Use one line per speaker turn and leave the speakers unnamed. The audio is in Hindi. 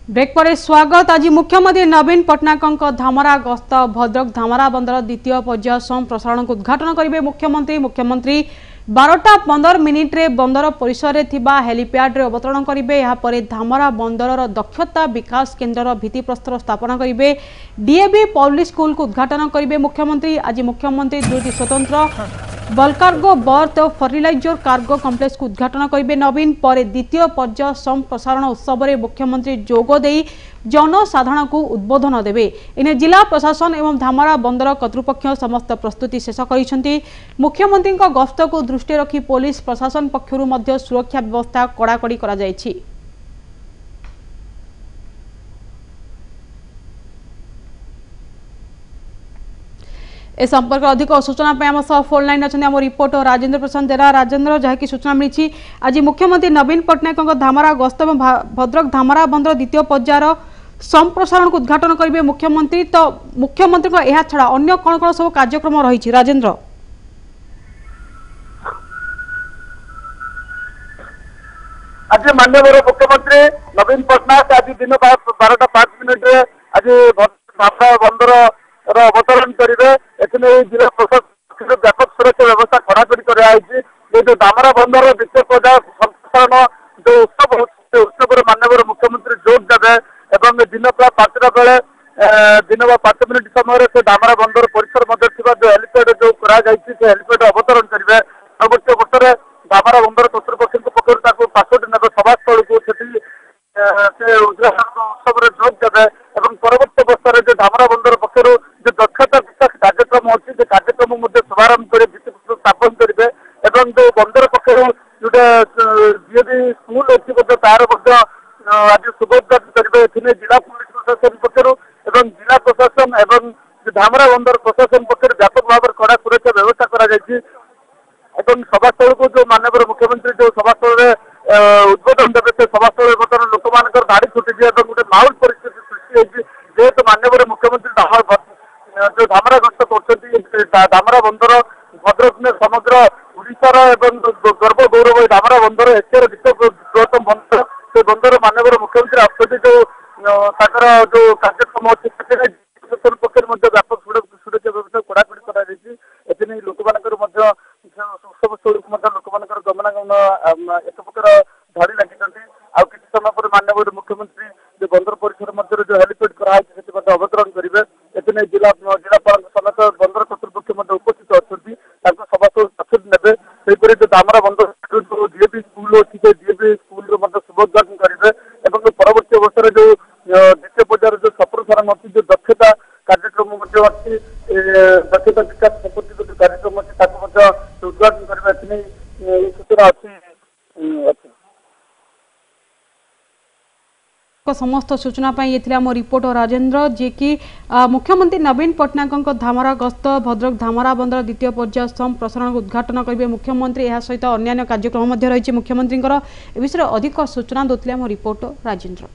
ब्रेक पर स्वागत। आज मुख्यमंत्री नवीन पट्टनायक धामरा गस्त भद्रक धामरा बंदर द्वितीय पर्याय संप्रसारण को उद्घाटन करेंगे मुख्यमंत्री 12:15 बंदर परिसर में हेलीपैड रे अवतरण करेंगे। यापर धामरा बंदर दक्षता विकास केन्द्र भित्तिप्रस्तर स्थापन करेंगे। डीएवी पब्लिक स्कूल को उद्घाटन करेंगे मुख्यमंत्री। आज मुख्यमंत्री दुईटी स्वतंत्र बल्क कार्गो बर्थ और फर्टिलाइजर कार्गो कम्प्लेक्स को उद्घाटन करेंगे नवीन। पर द्वितीय पर्याय संप्रसारण उत्सव में मुख्यमंत्री जोगदे जनसाधारण को उद्बोधन देवे। इन्हें जिला प्रशासन एवं धामरा बंदर कर्तृपक्ष समस्त प्रस्तुति शेष कर मुख्यमंत्री गस्त को दृष्टि रखी पुलिस प्रशासन पक्षरु मध्य सुरक्षा व्यवस्था कड़ाकड़ी करा जायछि। ए संपर्क अधिक सूचना आम सह फोन लाइन अच्छा आम रिपोर्टर राजेंद्र प्रसाद देरा। राजेंद्र जहाँकि सूचना मिली आज मुख्यमंत्री नवीन पट्टनायक धामरा गस्त में भद्रक धामरा बंदर द्वितीय पर्यायर संप्रसारण को उद्घाटन करेंगे मुख्यमंत्री। तो मुख्यमंत्री यह छड़ा अन्य कौन कौन सब कार्यक्रम रही राजेंद्र?
आज माननीय मुख्यमंत्री नवीन पट्टनायक आज दिन 12:05 आज धामरा बंदर अवतरण करेंगे। जिला प्रशासन व्यापक सुरक्षा व्यवस्था कड़ाकड़ी कर धामरा बंदर द्वितीय पर्याय संप्रसारण जो उत्सव उत्सव माननीय मुख्यमंत्री जोग देवे एवं दिन प्राय 5टा बेले दिन 5 मिनिट समय से धामरा बंदर परिसर मध्य जो हेलीपैड जो हेलीपैड अवतरण करेंगे। परवर्त वर्ष में धामरा बंदर कर्तृपक्ष पक्ष पासोटी ने सभास्थल को उद्घाटन उत्सव जोग देवे और परवर्त वर्ष में धामरा बंदर पक्ष जो दक्षता विकास कार्यक्रम अच्छी से कार्यक्रम शुभारंभ कर भित्तिप्रस्तर स्थापन करेंगे। जो बंदर पक्ष जो डीएवी स्कूल अच्छी तार आज शुभोद्घाटन करेंगे। जिला पुलिस प्रशासन पक्ष जिला प्रशासन एवं धामरा बंदर प्रशासन पक्ष व्यापक भाव में कड़ा सुरक्षा व्यवस्था कर सभास्थल को जो माननीय मुख्यमंत्री जो सभास्थल में उद्बोधन देवे से सभास्थल बर्तमान लोक मान धाड़ी छुटी गोटे माहौल परिस्थिति सृष्टि होती जेहेतु माननीय मुख्यमंत्री जो धामरा गस्त कर धामरा बंदर भद्रक में समग्र ओडिशार गर्व गौरव धामरा बंदर एशियार द्वितीय बृहत्तम बंदर से बंदर माननीय मुख्यमंत्री आसुच्च जो कार्यक्रम अच्छी प्रशासन पक्ष व्यापक सुरक्षा व्यवस्था कड़ाकड़ी कर लोक उत्सव स्थल को लोक गमनागमन एक प्रकार धाड़ी लगी आ कि समय पर माननीय मुख्यमंत्री जो बंदर परिसर मध्य जो हेलीपैड कराई अवतरण करेंगे। जिलापाल समेत बंदर कर्तृपक्ष उपस्थित अच्छा सभास्थल प्रस्तुति ने जो धामरा बंदर जो डीएवी स्कूल अच्छी से डीएवी स्कूल शुभोद्घाटन करेंगे। परवर्त वर्ष जो द्वितीय पर्यायर जो संप्रसारण अच्छी जो दक्षता कार्यक्रम अच्छी दक्षता विकास संपत्ति जो कार्यक्रम अच्छी उद्घाटन करेंगे सूचना अच्छी।
समस्त सूचना ये आम रिपोर्टर राजेंद्र जी की मुख्यमंत्री नवीन पट्टनायक धामरा गस्त भद्रक धामरा बंदर द्वितीय पर्याय संप्रसारण को उद्घाटन करेंगे मुख्यमंत्री। यह सहित अन्य कार्यक्रम रही मुख्यमंत्री विषय अधिक सूचना देते आम रिपोर्टर राजेंद्र।